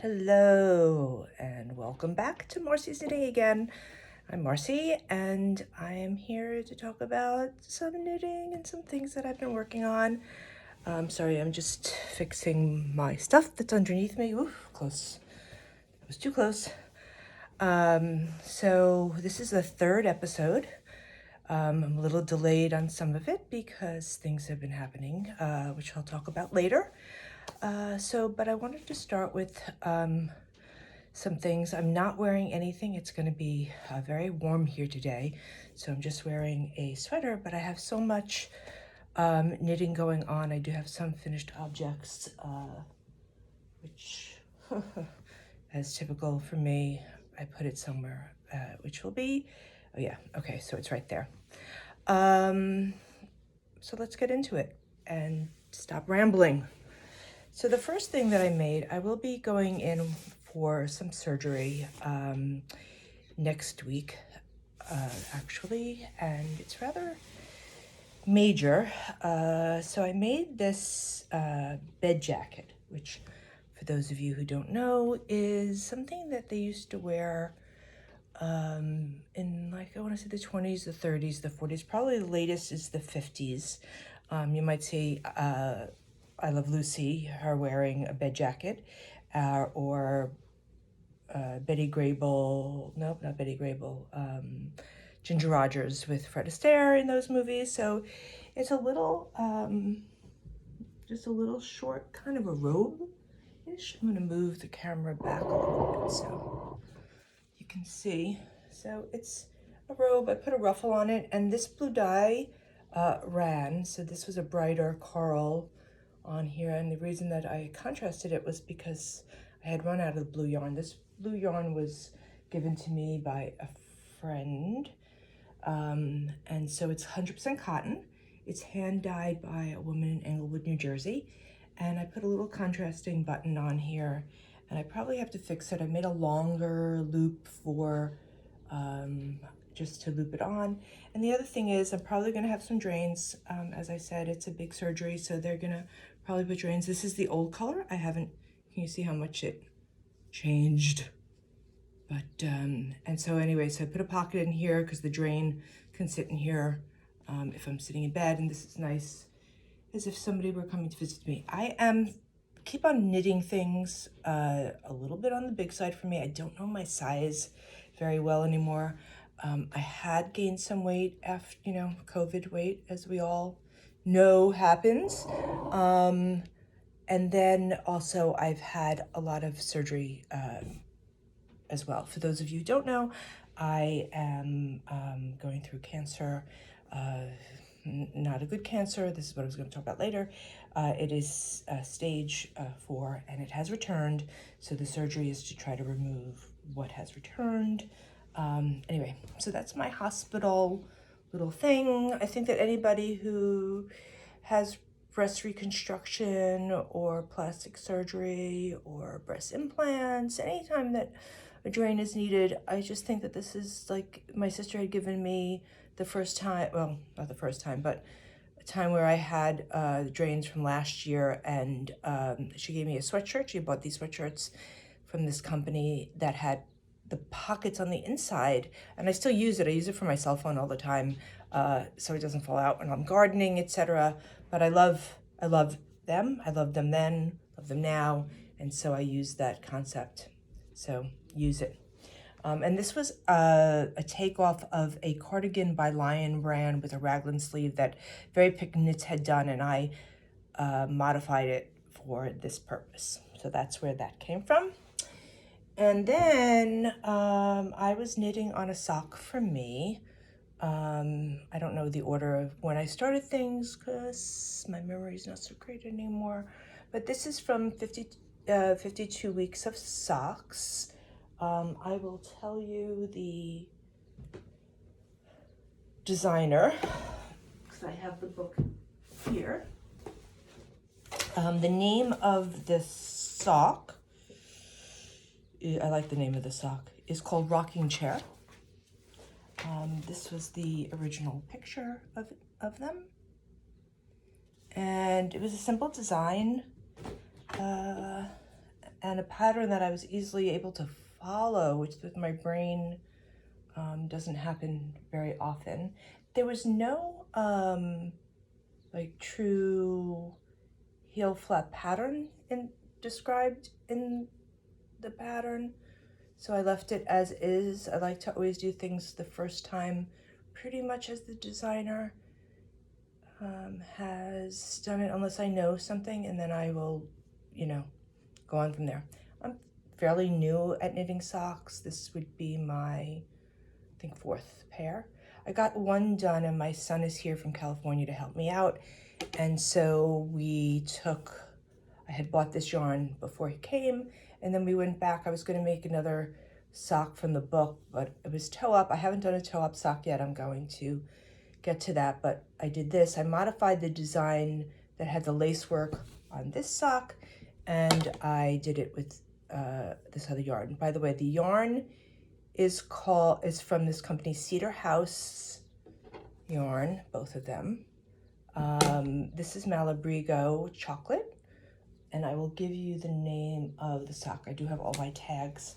Hello and welcome back to Marcy's Knitting again. I'm Marcy and I am here to talk about some knitting and some things that I've been working on. Sorry, I'm just fixing my stuff that's underneath me. Oof, close. That was too close. So this is the third episode. I'm a little delayed on some of it because things have been happening, which I'll talk about later. But I wanted to start with some things. I'm not wearing anything. It's going to be very warm here today, so I'm just wearing a sweater, but I have so much knitting going on. I do have some finished objects, which, as typical for me, I put it somewhere, which will be, oh yeah, okay, so it's right there. So let's get into it and stop rambling. So the first thing that I made, I will be going in for some surgery next week, actually, and it's rather major. So I made this bed jacket, which for those of you who don't know is something that they used to wear in, like, I want to say the 20s, the 30s, the 40s, probably the latest is the 50s. You might see I Love Lucy, her wearing a bed jacket, or Betty Grable, nope, not Betty Grable, Ginger Rogers with Fred Astaire in those movies. So it's a little, just a little short, kind of a robe-ish. I'm going to move the camera back a little bit so you can see. So it's a robe. I put a ruffle on it, and this blue dye ran. So this was a brighter coral on here, and the reason that I contrasted it was because I had run out of the blue yarn. This blue yarn was given to me by a friend, and so it's 100% cotton. It's hand dyed by a woman in Englewood, New Jersey, and I put a little contrasting button on here, and I probably have to fix it. I made a longer loop for just to loop it on. And the other thing is I'm probably going to have some drains. As I said, it's a big surgery, so they're going to probably put drains. This is the old color. I haven't, can you see how much it changed? But, and so anyway, so I put a pocket in here because the drain can sit in here if I'm sitting in bed, and this is nice as if somebody were coming to visit me. I keep on knitting things a little bit on the big side for me. I don't know my size very well anymore. I had gained some weight after, you know, COVID weight, as we all know happens. And then also I've had a lot of surgery as well. For those of you who don't know, I am going through cancer. Not a good cancer. This is what I was going to talk about later. It is stage 4, and it has returned. So the surgery is to try to remove what has returned. Anyway, so that's my hospital little thing. I think that anybody who has breast reconstruction or plastic surgery or breast implants, anytime that a drain is needed, I just think that this is like my sister had given me the first time, well, not the first time, but a time where I had drains from last year, and she gave me a sweatshirt. She bought these sweatshirts from this company that had the pockets on the inside, and I still use it. I use it for my cell phone all the time, so it doesn't fall out when I'm gardening, etc. But I love them. I loved them then, love them now, and so I use that concept. So use it. And this was a takeoff of a cardigan by Lion Brand with a raglan sleeve that Very Pick Knits had done, and I modified it for this purpose. So that's where that came from. And then I was knitting on a sock for me. I don't know the order of when I started things because my memory is not so great anymore. But this is from 52 weeks of socks. I will tell you the designer because I have the book here. The name of this sock, I like the name of the sock, is called Rocking Chair. This was the original picture of them. And it was a simple design. And and a pattern that I was easily able to follow, which with my brain doesn't happen very often. There was no like true heel flap pattern described in the pattern, so I left it as is. I like to always do things the first time pretty much as the designer has done it, unless I know something, and then I will, you know, go on from there. I'm fairly new at knitting socks. This would be my, I think, 4th pair. I got one done, and my son is here from California to help me out, and so I had bought this yarn before he came, and then we went back. I was going to make another sock from the book, but it was toe up. I haven't done a toe up sock yet. I'm going to get to that, but I did this. I modified the design that had the lace work on this sock, and I did it with this other yarn. By the way, the yarn is from this company, Cedar House Yarn, both of them. This is Malabrigo Chocolate, and I will give you the name of the sock. I do have all my tags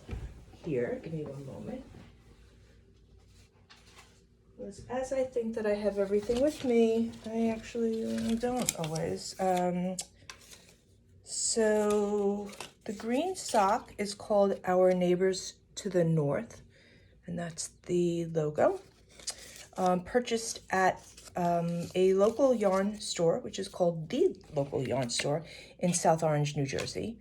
here. Give me one moment. As I think that I have everything with me, I actually don't always. So the green sock is called Our Neighbors to the North, and that's the logo. Purchased at a local yarn store, which is called The Local Yarn Store in South Orange, New Jersey.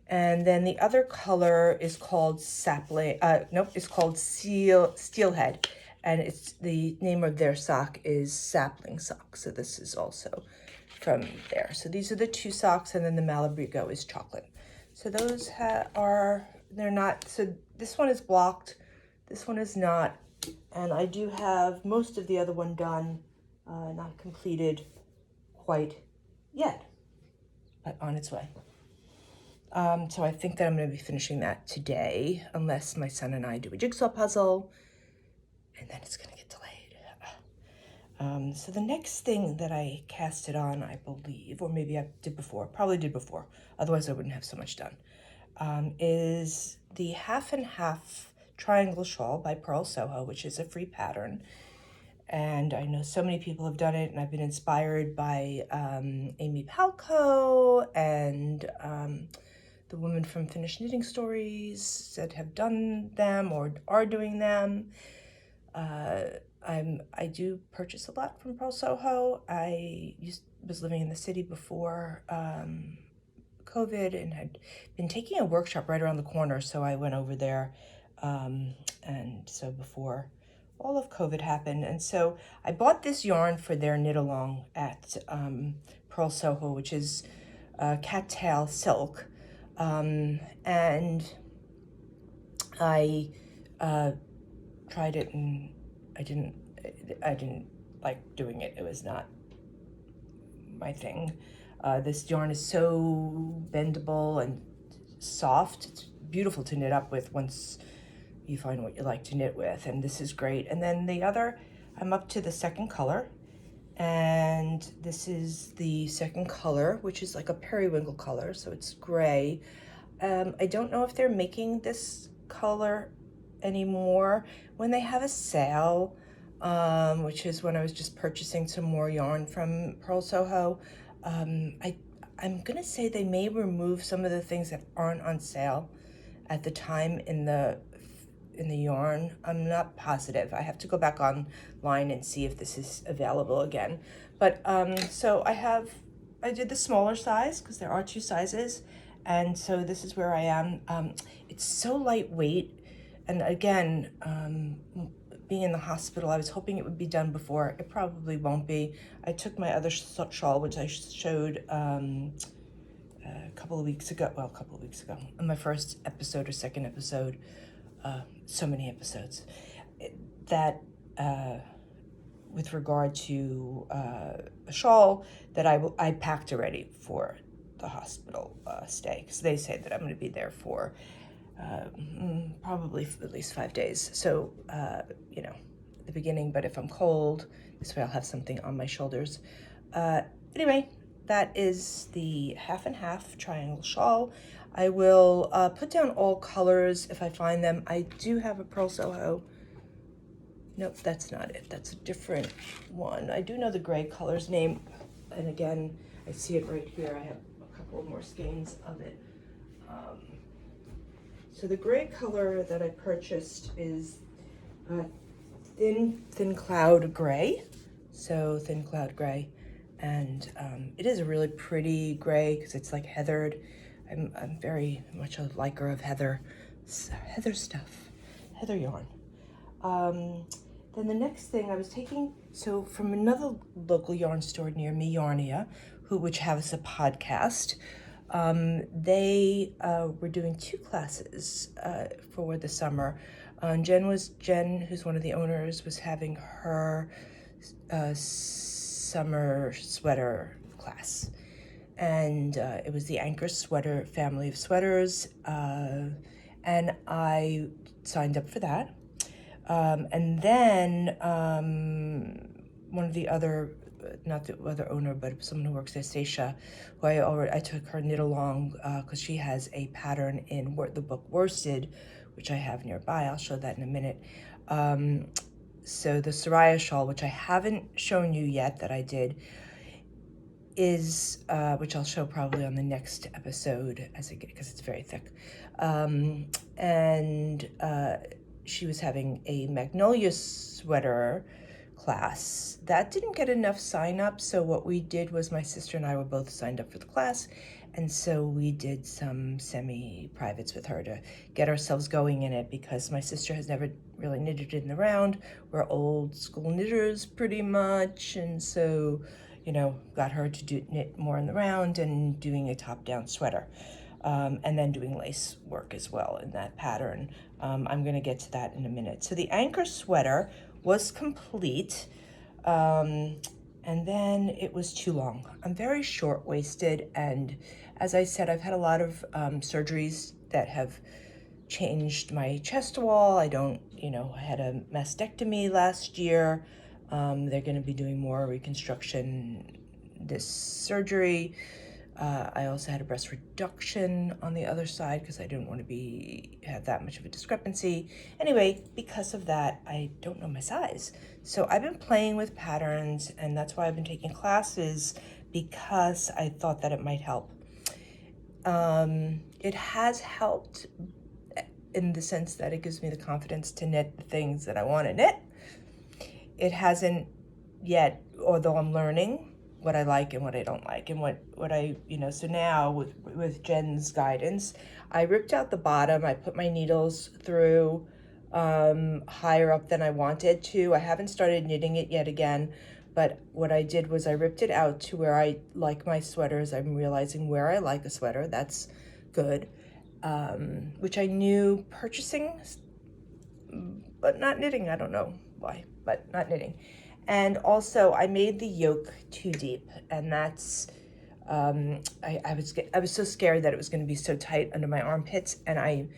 And then the other color is called it's called Steelhead. And it's the name of their sock is Sapling Sock. So this is also from there. So these are the 2 socks, and then the Malabrigo is chocolate. So those they're not, so this one is blocked, this one is not. And I do have most of the other one done, not completed quite yet, but on its way. So I think that I'm going to be finishing that today, unless my son and I do a jigsaw puzzle, and then it's going to get delayed. So the next thing that I casted on, I believe, or maybe I did before, probably did before, otherwise I wouldn't have so much done, is the Half and Half Triangle Shawl by Purl Soho, which is a free pattern. And I know so many people have done it, and I've been inspired by Amy Palco and the woman from Finished Knitting Stories that have done them or are doing them. I do purchase a lot from Purl Soho. I was living in the city before COVID and had been taking a workshop right around the corner, so I went over there, and so before all of COVID happened. And so I bought this yarn for their knit along at Purl Soho, which is Cattail Silk, and I tried it, and I didn't like doing it. It was not my thing. This yarn is so bendable and soft. It's beautiful to knit up with once you find what you like to knit with, and this is great. And then the other, I'm up to the second color, and this is the second color, which is like a periwinkle color, so it's gray. I don't know if they're making this color anymore. When they have a sale, which is when I was just purchasing some more yarn from Purl Soho, I'm gonna say they may remove some of the things that aren't on sale at the time in the yarn. I'm not positive. I have to go back online and see if this is available again. But so I did the smaller size because there are 2 sizes, and so this is where I am. It's so lightweight, and again, being in the hospital, I was hoping it would be done before. It probably won't be. I took my other shawl, which I showed a couple of weeks ago, on my first episode or second episode, so many episodes, that with regard to a shawl that I packed already for the hospital stay, because they say that I'm going to be there for probably at least 5 days. So, you know, at the beginning, but if I'm cold, this way I'll have something on my shoulders. Anyway, that is the Half and Half Triangle Shawl. I will put down all colors if I find them. I do have a Purl Soho. Nope, that's not it. That's a different one. I do know the gray color's name. And again, I see it right here. I have a couple more skeins of it. So the gray color that I purchased is thin cloud gray. So thin cloud gray. And it is a really pretty gray because it's like heathered. I'm very much a liker of heather stuff, heather yarn. Then the next thing I was taking, so from another local yarn store near me, Yarnia, which has a podcast, they were doing 2 classes for the summer. Jen, who's one of the owners, was having her summer sweater class. And it was the Anker sweater family of sweaters, and I signed up for that. And then one of the other, not the other owner, but someone who works at Stacia, who I took her knit along because she has a pattern in the book Worsted, which I have nearby. I'll show that in a minute. So the Soraya shawl, which I haven't shown you yet that I did, is, which I'll show probably on the next episode because it's very thick. She was having a Magnolia sweater class. That didn't get enough sign up, so what we did was my sister and I were both signed up for the class, and so we did some semi-privates with her to get ourselves going in it because my sister has never really knitted in the round. We're old school knitters pretty much, and so, you know, got her to knit more in the round and doing a top-down sweater. And then doing lace work as well in that pattern. I'm going to get to that in a minute. So the Anker sweater was complete, and then it was too long. I'm very short-waisted, and as I said, I've had a lot of surgeries that have changed my chest wall. I had a mastectomy last year. They're going to be doing more reconstruction this surgery. I also had a breast reduction on the other side because I didn't want to have that much of a discrepancy. Anyway, because of that, I don't know my size. So I've been playing with patterns, and that's why I've been taking classes, because I thought that it might help. It has helped in the sense that it gives me the confidence to knit the things that I want to knit. It hasn't yet, although I'm learning what I like and what I don't like, and what I, so now with Jen's guidance, I ripped out the bottom. I put my needles through higher up than I wanted to. I haven't started knitting it yet again, but what I did was I ripped it out to where I like my sweaters. I'm realizing where I like a sweater. That's good, which I knew purchasing, but not knitting. I don't know why, but not knitting. And also, I made the yoke too deep, and that's, I was so scared that it was going to be so tight under my armpits, and I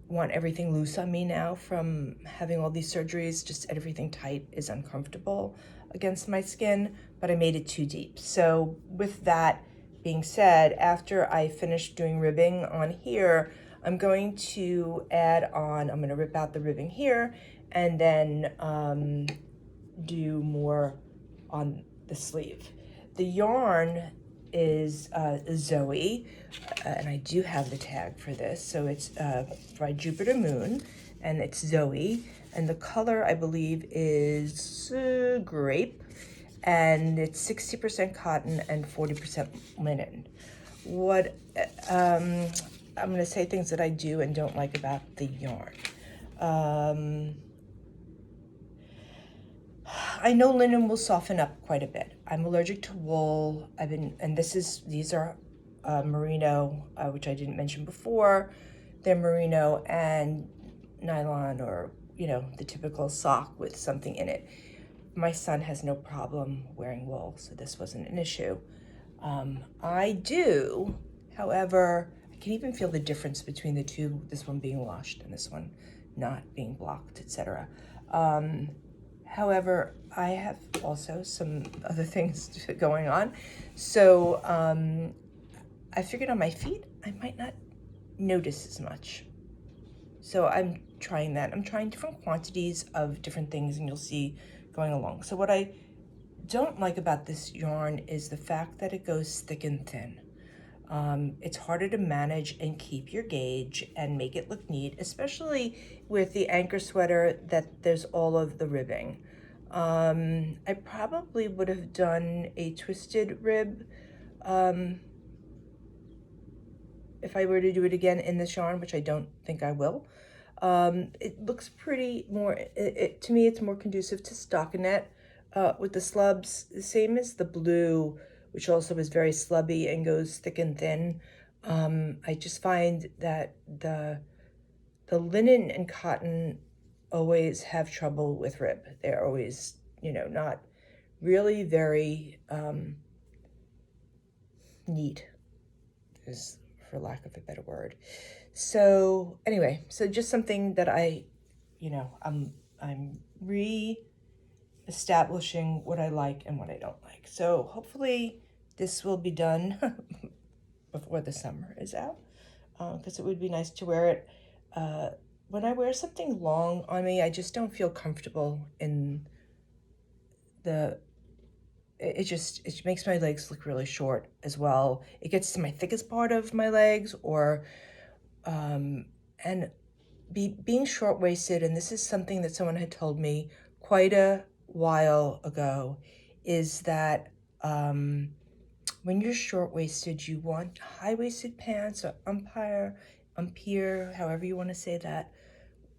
want everything loose on me now from having all these surgeries. Just everything tight is uncomfortable against my skin, but I made it too deep. So with that being said, after I finish doing ribbing on here, I'm going to I'm going to rip out the ribbing here, and then do more on the sleeve. The yarn is Zoe, and I do have the tag for this. So it's by Jupiter Moon, and it's Zoe, and the color I believe is Grape, and it's 60% cotton and 40% linen. I'm going to say things that I do and don't like about the yarn. I know linen will soften up quite a bit. I'm allergic to wool. These are merino, which I didn't mention before. They're merino and nylon, or, the typical sock with something in it. My son has no problem wearing wool, so this wasn't an issue. I do, however, I can even feel the difference between the two, this one being washed and this one not being blocked, etc. However, I have also some other things going on. So I figured on my feet, I might not notice as much. So I'm trying that. I'm trying different quantities of different things, and you'll see going along. So what I don't like about this yarn is the fact that it goes thick and thin. It's harder to manage and keep your gauge and make it look neat, especially with the Anker sweater that there's all of the ribbing. I probably would have done a twisted rib if I were to do it again in this yarn, which I don't think I will. It looks pretty more, to me, it's more conducive to stockinette with the slubs, the same as the blue, which also is very slubby and goes thick and thin. I just find that the linen and cotton always have trouble with rib. They're always, not really very neat, is for lack of a better word. So anyway, so just something that I'm re-establishing what I like and what I don't like. So hopefully this will be done before the summer is out, because it would be nice to wear it. When I wear something long on me, I just don't feel comfortable in it makes my legs look really short as well. It gets to my thickest part of my legs, and being short-waisted, and this is something that someone had told me quite a while ago, is that when you're short-waisted, you want high-waisted pants or umpire, however you want to say that,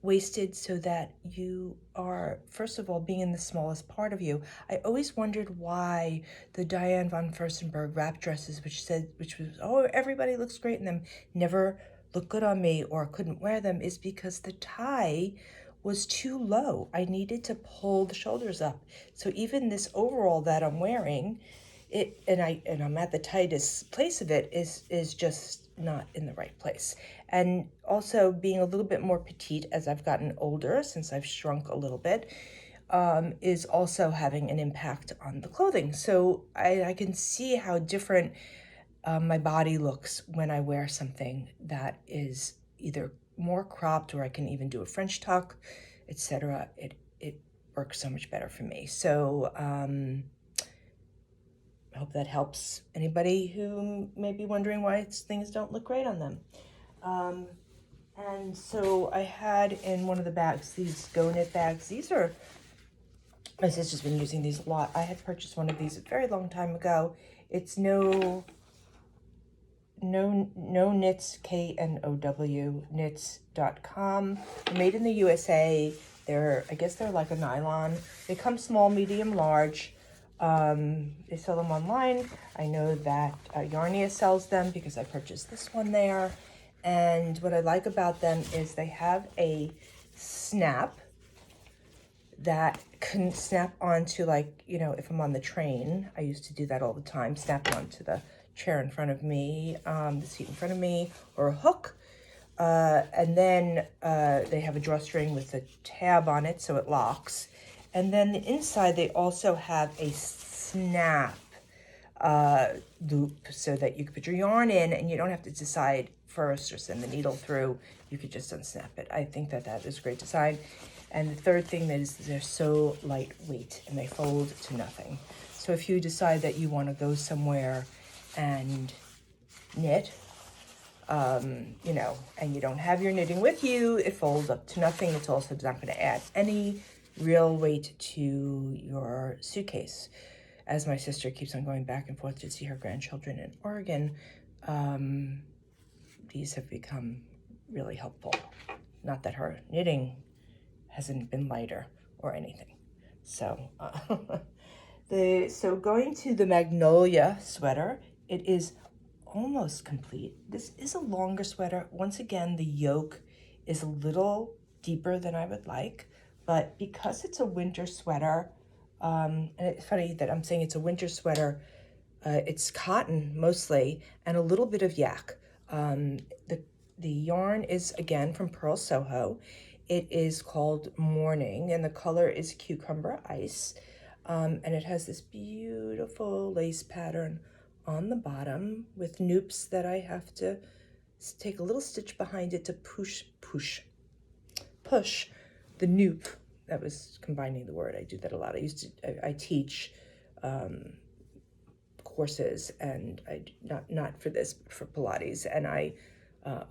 waisted, so that you are, first of all, being in the smallest part of you. I always wondered why the Diane von Furstenberg wrap dresses, which was, oh, everybody looks great in them, never looked good on me or couldn't wear them, is because the tie was too low. I needed to pull the shoulders up. So even this overall that I'm wearing, I'm at the tightest place of it, is just not in the right place. And also being a little bit more petite as I've gotten older, since I've shrunk a little bit, is also having an impact on the clothing. So I can see how different my body looks when I wear something that is either more cropped, or I can even do a French tuck, etc. It works so much better for me. So I hope that helps anybody who may be wondering why things don't look great on them. And so I had in one of the bags, these Go Knit bags. These are, my sister's been using these a lot. I had purchased one of these a very long time ago. It's No Knits, KNOW, knits.com. They're made in the USA. I guess they're like a nylon. They come small, medium, large. They sell them online. I know that Yarnia sells them because I purchased this one there. And what I like about them is they have a snap that can snap onto, like, if I'm on the train, I used to do that all the time, snap it onto the chair in front of me, the seat in front of me, or a hook. And then they have a drawstring with a tab on it so it locks. And then the inside, they also have a snap loop so that you can put your yarn in and you don't have to decide first or send the needle through. You could just unsnap it. I think that is a great design. And the third thing is they're so lightweight and they fold to nothing. So if you decide that you want to go somewhere and knit, and you don't have your knitting with you, it folds up to nothing. It's also not going to add any real weight to your suitcase. As my sister keeps on going back and forth to see her grandchildren in Oregon, these have become really helpful. Not that her knitting hasn't been lighter or anything. So, so going to the Magnolia sweater, it is almost complete. This is a longer sweater. Once again, the yoke is a little deeper than I would like, but because it's a winter sweater, and it's funny that I'm saying it's a winter sweater, it's cotton mostly, and a little bit of yak. The yarn is, again, from Purl Soho. It is called Morning, and the color is Cucumber Ice. And it has this beautiful lace pattern on the bottom with noops that I have to take a little stitch behind it to push the noop. That was combining the word. I do that a lot. I teach courses, and I not for this, but for Pilates, and I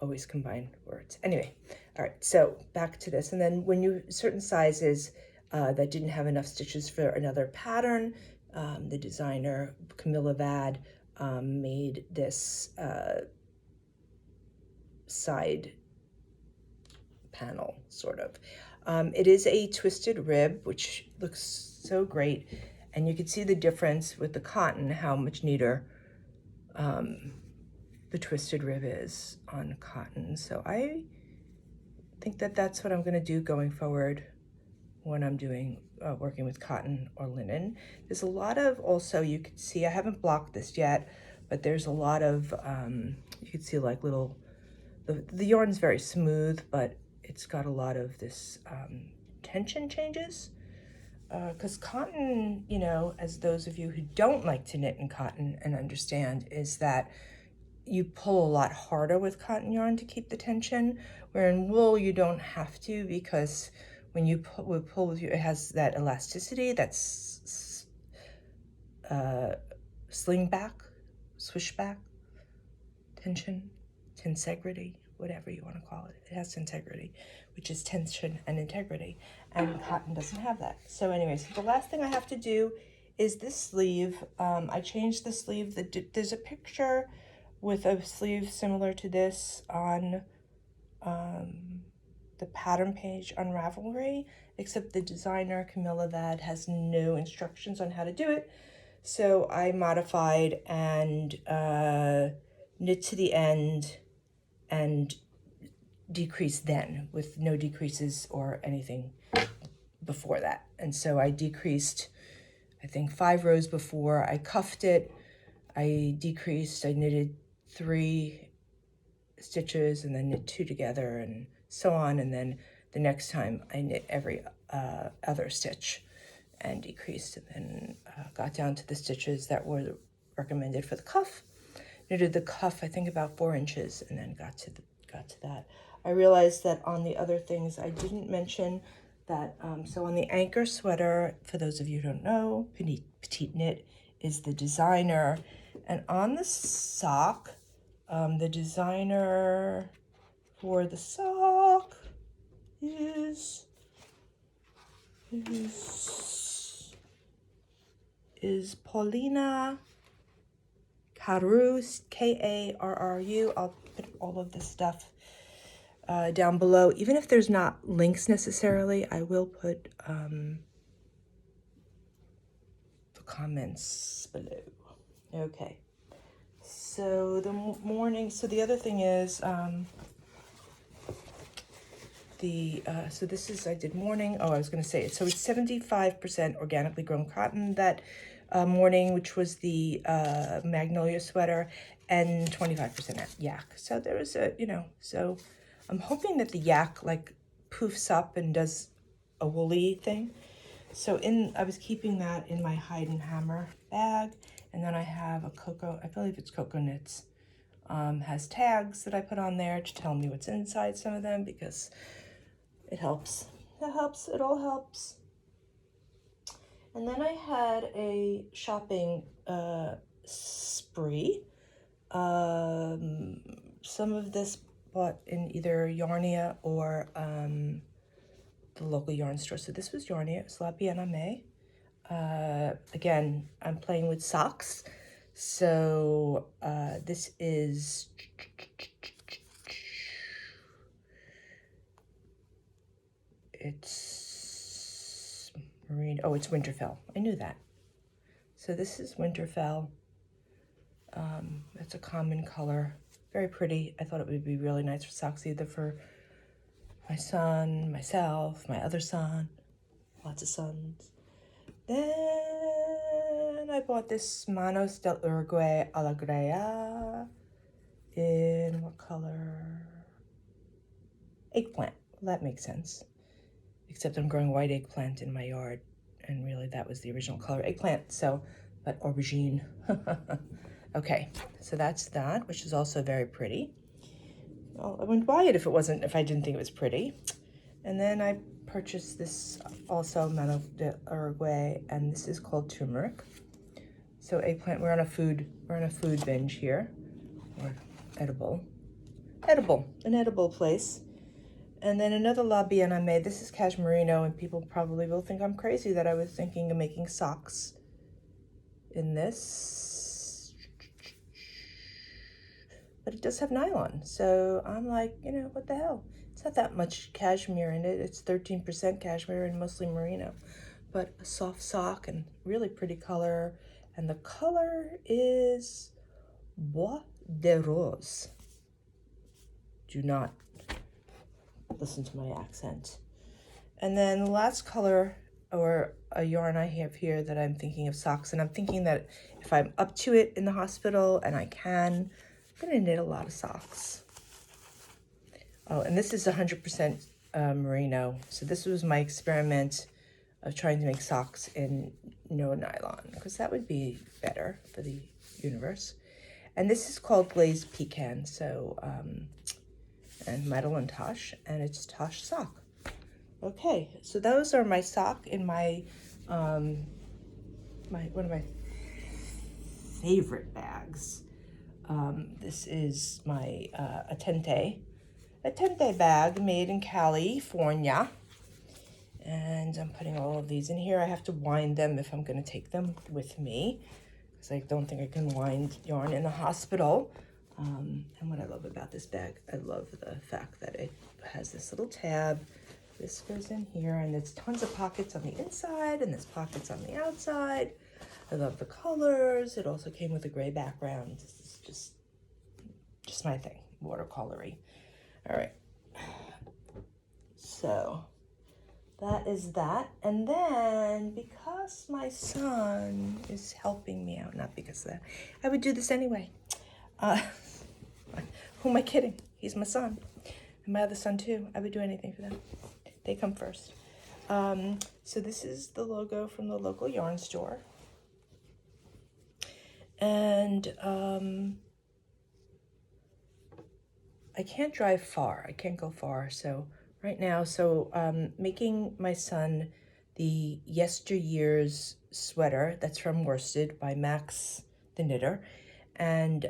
always combine words. Anyway, all right, so back to this. And then when you, certain sizes that didn't have enough stitches for another pattern, the designer, Camila Vad, made this side panel, sort of. It is a twisted rib, which looks so great. And you can see the difference with the cotton, how much neater the twisted rib is on cotton. So I think that that's what I'm going to do going forward when I'm doing working with cotton or linen. There's a lot of, also you can see, I haven't blocked this yet, but there's a lot of, you can see like little, the yarn's very smooth, but it's got a lot of this tension changes. Because cotton, you know, as those of you who don't like to knit in cotton and understand, is that you pull a lot harder with cotton yarn to keep the tension, where in wool you don't have to, because when you pull with you, it has that elasticity, that's sling back, swish back, tension, tensegrity, whatever you want to call it. It has integrity, which is tension and integrity, and cotton doesn't have that. So anyways, the last thing I have to do is this sleeve. I changed the sleeve. There's a picture with a sleeve similar to this on the pattern page on Ravelry, except the designer, Camila Vad, has no instructions on how to do it. So I modified and knit to the end and decrease then, with no decreases or anything before that. And so I decreased, I think 5 rows before I cuffed it. I decreased, I knitted 3 stitches and then knit 2 together and so on. And then the next time I knit every other stitch and decreased, and then got down to the stitches that were recommended for the cuff. Knitted the cuff, I think about 4 inches, and then got to that. I realized that on the other things I didn't mention that, so on the Anker sweater, for those of you who don't know, Petite Knit is the designer. And on the sock, the designer for the sock is Paulina Karru, Karru. I'll put all of this stuff down below. Even if there's not links necessarily, I will put the comments below. Okay. So the morning, so the other thing is, so this is, I did morning, I was going to say it. So it's 75% organically grown cotton that morning, which was the Magnolia sweater, and 25% yak. So there was a, you know, so I'm hoping that the yak like poofs up and does a woolly thing. So I was keeping that in my Hide and Hammer bag. And then I have a Cocoa, I believe it's Cocoa Knits, has tags that I put on there to tell me what's inside some of them, because it helps. It helps, it all helps. And then I had a shopping spree. Some of this bought in either Yarnia or the local yarn store. So this was Yarnia, it's La Bien Aimée. Again, I'm playing with socks. So this is it's marine. Oh, it's Winterfell. I knew that. So this is Winterfell. It's a common color. Very pretty. I thought it would be really nice for socks, either for my son, myself, my other son, lots of sons. Then I bought this Manos del Uruguay Alegría in what color? Eggplant. Well, that makes sense. Except I'm growing white eggplant in my yard, and really that was the original color eggplant. So, but aubergine. Okay, so that's that, which is also very pretty. I wouldn't buy it if I didn't think it was pretty. And then I purchased this also Malabrigo, and this is called turmeric. So eggplant, we're on a food binge here, or an edible place. And then another La Bien I made. This is cashmerino, and people probably will think I'm crazy that I was thinking of making socks in this. But it does have nylon, so I'm like, you know, what the hell? It's not that much cashmere in it. It's 13% cashmere and mostly merino. But a soft sock and really pretty color. And the color is Bois de Rose. Do not listen to my accent. And then the last color, or a yarn I have here that I'm thinking of socks, and I'm thinking that if I'm up to it in the hospital and I can, I'm gonna knit a lot of socks. Oh, and this is 100% merino. So this was my experiment of trying to make socks in no nylon, because that would be better for the universe. And this is called Glazed Pecan, so, and Madeline Tosh, and it's Tosh sock. Okay, so those are my sock in my, one of my favorite bags. This is my a tente bag made in California. And I'm putting all of these in here. I have to wind them if I'm going to take them with me, because I don't think I can wind yarn in the hospital. And what I love about this bag, I love the fact that it has this little tab. This goes in here, and there's tons of pockets on the inside, and there's pockets on the outside. I love the colors. It also came with a gray background. This is just my thing, watercolory. All right. So that is that. And then, because my son is helping me out, not because of that, I would do this anyway. Who am I kidding? He's my son. And my other son too. I would do anything for them. They come first. So this is the logo from the local yarn store. And I can't drive far. I can't go far. So right now, making my son the Yesteryears sweater that's from Worsted by Max the Knitter. And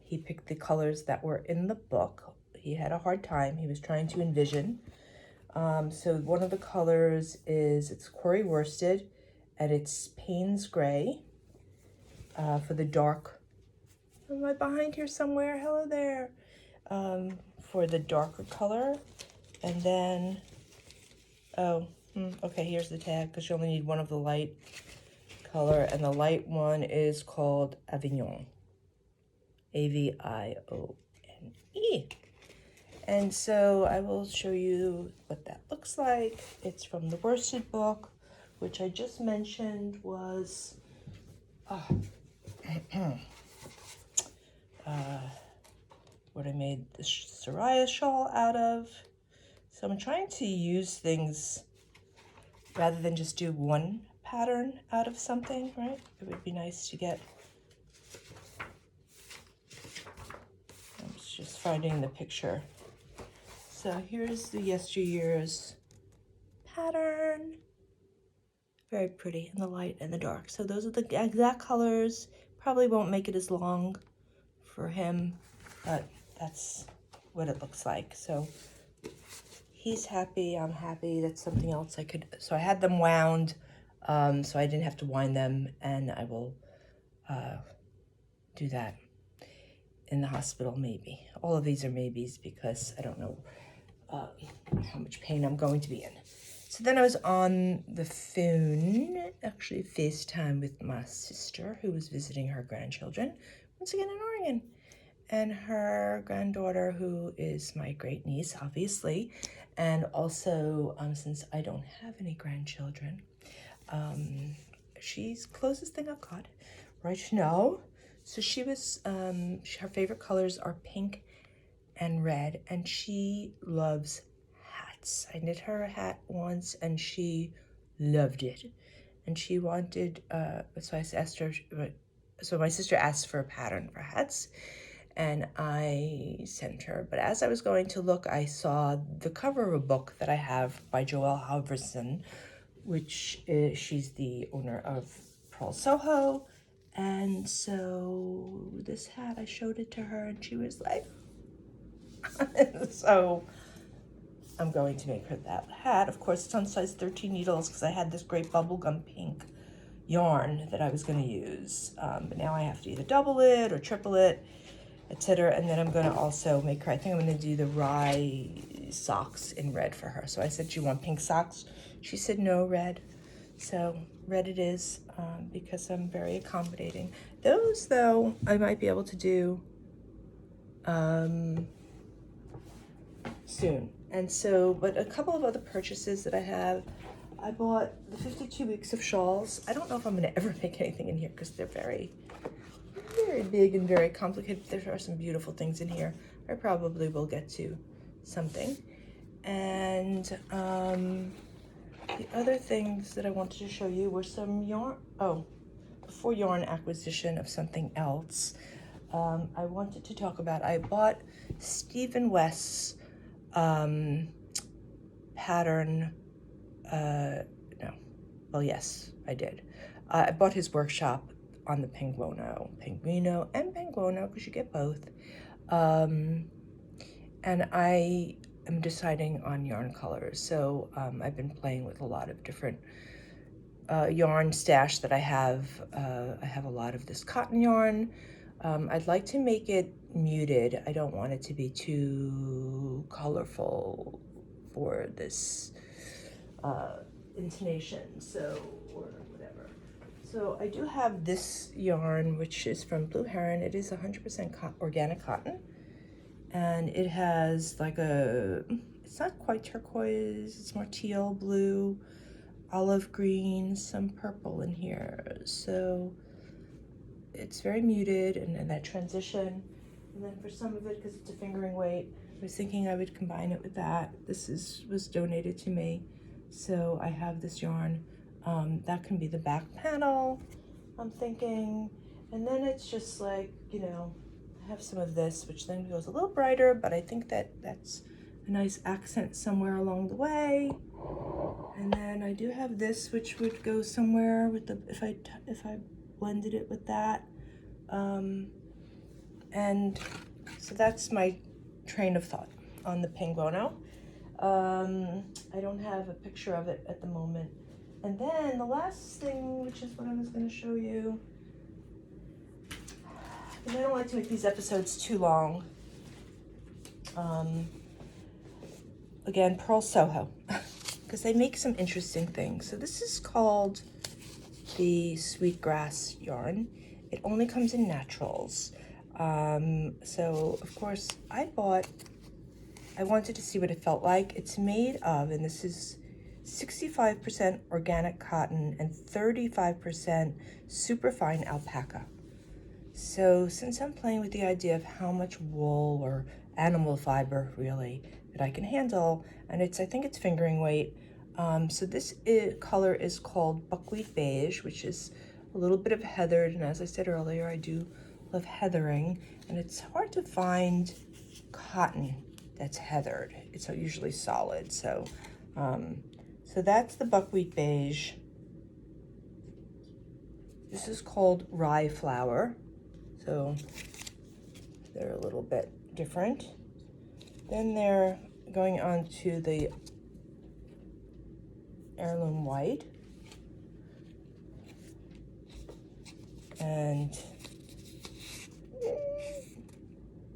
he picked the colors that were in the book. He had a hard time. He was trying to envision. So one of the colors is, it's Quarry Worsted, and it's Payne's Gray for the dark. Am I behind here somewhere? Hello there. For the darker color. And then, okay, here's the tag, because you only need one of the light color, and the light one is called Avignon. Avione. And so I will show you what that looks like. It's from the Worsted book, which I just mentioned was what I made the Soraya shawl out of. So I'm trying to use things rather than just do one pattern out of something, right? It would be nice to get, I'm just finding the picture. So here's the Yesteryears pattern. Very pretty in the light and the dark. So those are the exact colors. Probably won't make it as long for him, but that's what it looks like. So he's happy, I'm happy. That's something else I could, so I had them wound, so I didn't have to wind them, and I will do that in the hospital, maybe. All of these are maybes because I don't know how much pain I'm going to be in. So then I was on the phone, actually FaceTime with my sister, who was visiting her grandchildren, once again in Oregon. And her granddaughter, who is my great niece, obviously. And also, since I don't have any grandchildren, she's closest thing I've got right now. So she was, her favorite colors are pink and red, and she loves hats. I knit her a hat once, and she loved it. And she wanted, so I asked her, so my sister asked for a pattern for hats. and I sent her. But as I was going to look, I saw the cover of a book that I have by Joelle Halverson, which is, she's the owner of Purl Soho. And so this hat, I showed it to her and she was like, so I'm going to make her that hat. Of course, it's on size 13 needles because I had this great bubblegum pink yarn that I was going to use. But now I have to either double it or triple it, etc. And then I'm going to also make her, I think I'm going to do the rye socks in red for her. So I said, do you want pink socks? She said, no, red. So red it is, because I'm very accommodating. Those, though, I might be able to do soon. And so, but a couple of other purchases that I have, I bought the 52 weeks of shawls. I don't know if I'm going to ever make anything in here because they're very, very big and very complicated. There are some beautiful things in here. I probably will get to something. And the other things that I wanted to show you were some yarn. Oh, before yarn acquisition of something else, I wanted to talk about, I bought Stephen West's pattern, no, well, yes, I did. I bought his workshop on the Pinguino, because you get both. And I am deciding on yarn colors. So I've been playing with a lot of different yarn stash that I have. I have a lot of this cotton yarn. I'd like to make it muted. I don't want it to be too colorful for this intonation, so, or whatever. So I do have this yarn, which is from Blue Heron. It is 100% organic cotton, and it has like a, it's not quite turquoise, it's more teal, blue, olive green, some purple in here. So it's very muted, and that transition. And then for some of it, because it's a fingering weight, I was thinking I would combine it with that. This was donated to me. So I have this yarn. That can be the back panel, I'm thinking. And then it's just like, you know, I have some of this, which then goes a little brighter, but I think that that's a nice accent somewhere along the way. And then I do have this, which would go somewhere with the, if I blended it with that. And so that's my train of thought on the Pinguino. I don't have a picture of it at the moment. And then the last thing, which is what I was going to show you, because I don't like to make these episodes too long. Again, Purl Soho, because they make some interesting things. So this is called the Sweetgrass yarn. It only comes in naturals. So of course I wanted to see what it felt like. It's made of, and this is 65% organic cotton and 35% superfine alpaca. So since I'm playing with the idea of how much wool or animal fiber really that I can handle, and I think it's fingering weight. So this color is called buckwheat beige, which is a little bit of heathered, and as I said earlier, I do love heathering, and it's hard to find cotton that's heathered. It's usually solid. So so that's the buckwheat beige. This is called rye flower, so they're a little bit different. Then they're going on to the heirloom white, and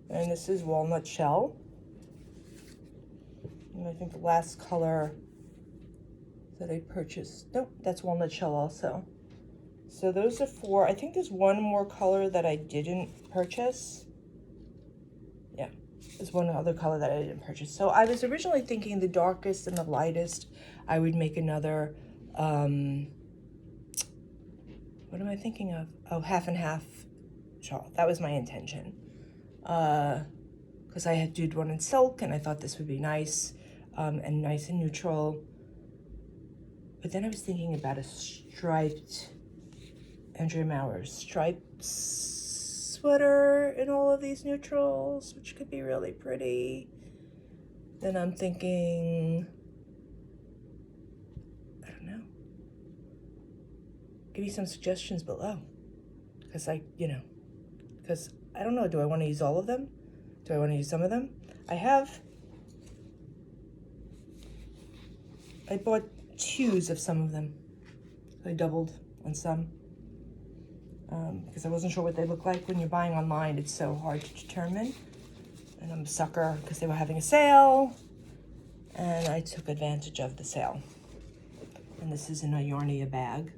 this is walnut shell. And I think the last color that I purchased, nope, that's walnut shell also. So those are four. I think there's one more color that I didn't purchase. Yeah, there's one other color that I didn't purchase. So I was originally thinking the darkest and the lightest, I would make another, what am I thinking of? Oh, half and half shawl. That was my intention. Because I had did one in silk, and I thought this would be nice, and nice and neutral. But then I was thinking about a striped, Andrea Mauer's striped sweater in all of these neutrals, which could be really pretty. Then I'm thinking, I don't know. Give me some suggestions below. Because I don't know, do I want to use all of them? Do I want to use some of them? I bought twos of some of them. I doubled on some. Because I wasn't sure what they look like when you're buying online. It's so hard to determine. And I'm a sucker because they were having a sale. And I took advantage of the sale. And this is in a Yarnia bag.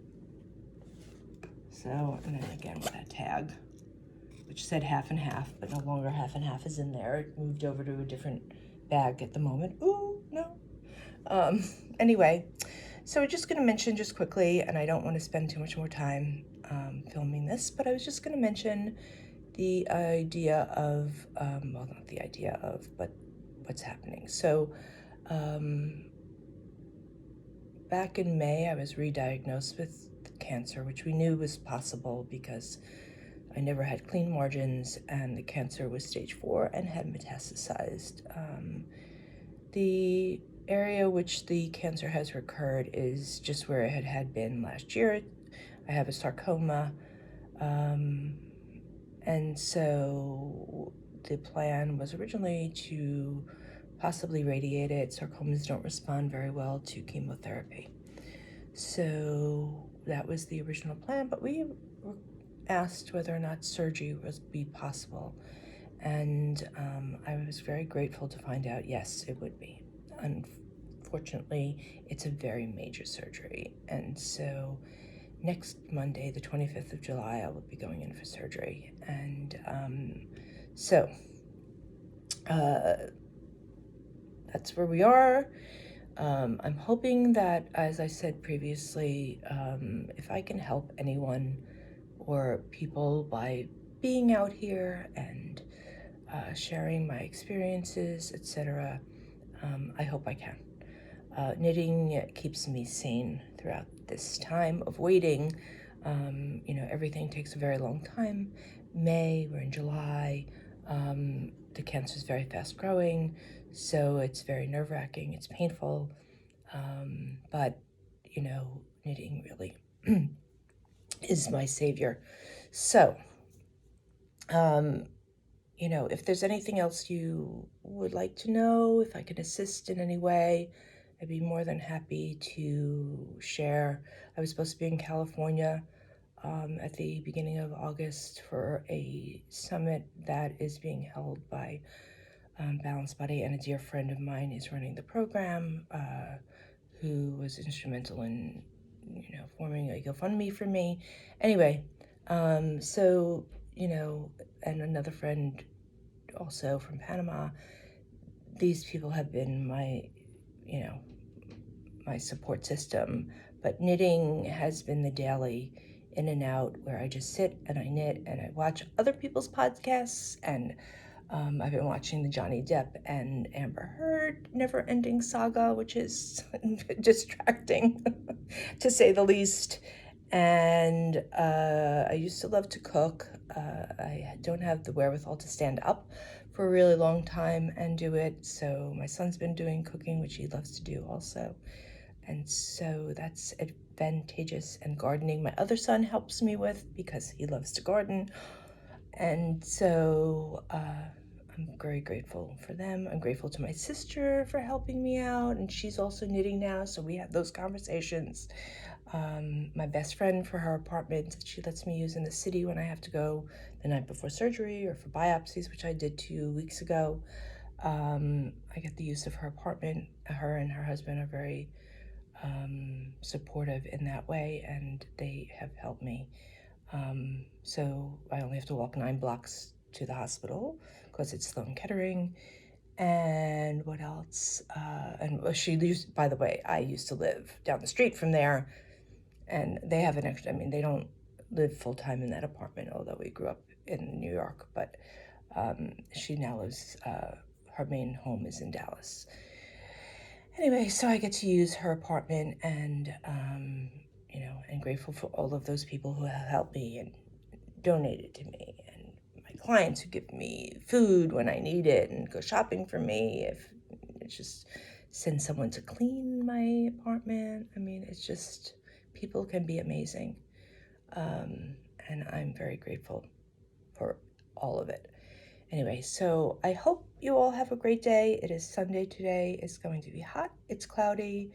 So, and then again with that tag, which said half and half, but no longer half and half is in there. It moved over to a different bag at the moment. Ooh, no. Anyway, so we're just going to mention just quickly, and I don't want to spend too much more time filming this, but I was just going to mention the idea of, well, not the idea of, but what's happening. So, back in May, I was re-diagnosed with cancer, which we knew was possible because I never had clean margins, and the cancer was stage 4 and had metastasized. The area which the cancer has recurred is just where it had been last year. I have a sarcoma, and so the plan was originally to possibly radiate it. Sarcomas don't respond very well to chemotherapy. So that was the original plan, but we were asked whether or not surgery would be possible. And I was very grateful to find out, yes, it would be. Unfortunately, it's a very major surgery. And so next Monday, the 25th of July, I will be going in for surgery. And that's where we are. I'm hoping that, as I said previously, if I can help anyone or people by being out here and sharing my experiences, etc., I hope I can. Knitting keeps me sane throughout this time of waiting. Everything takes a very long time. May, we're in July. The cancer is very fast growing, so it's very nerve-wracking. It's painful, but knitting really is my savior. So, if there's anything else you would like to know, if I can assist in any way, I'd be more than happy to share. I was supposed to be in California at the beginning of August for a summit that is being held by Balanced Body, and a dear friend of mine is running the program, who was instrumental in, forming a GoFundMe for me. Anyway, and another friend also from Panama. These people have been my support system, but knitting has been the daily in and out where I just sit and I knit and I watch other people's podcasts, and I've been watching the Johnny Depp and Amber Heard never-ending saga, which is distracting to say the least. And I used to love to cook. I don't have the wherewithal to stand up for a really long time and do it. So my son's been doing cooking, which he loves to do also. And so that's advantageous. And gardening, my other son helps me with because he loves to garden. And so I'm very grateful for them. I'm grateful to my sister for helping me out, and she's also knitting now, so we have those conversations. My best friend for her apartment that she lets me use in the city when I have to go the night before surgery or for biopsies, which I did 2 weeks ago. I get the use of her apartment. Her and her husband are very supportive in that way, and they have helped me. So I only have to walk 9 blocks to the hospital because it's Sloan Kettering. And what else? By the way, I used to live down the street from there, and they have an extra, they don't live full-time in that apartment, although we grew up in New York, but she now lives, her main home is in Dallas. Anyway, so I get to use her apartment, and and grateful for all of those people who have helped me and donated to me, and clients who give me food when I need it and go shopping for me. If it's just send someone to clean my apartment. I mean, it's just, people can be amazing. And I'm very grateful for all of it. Anyway, so I hope you all have a great day. It is Sunday today. It's going to be hot. It's cloudy.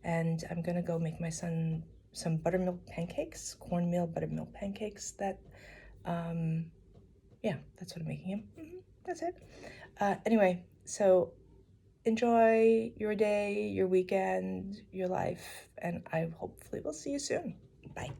And I'm going to go make my son some buttermilk pancakes, cornmeal buttermilk pancakes. Yeah, that's what I'm making him. That's it. Anyway, so enjoy your day, your weekend, your life, and I hopefully will see you soon. Bye.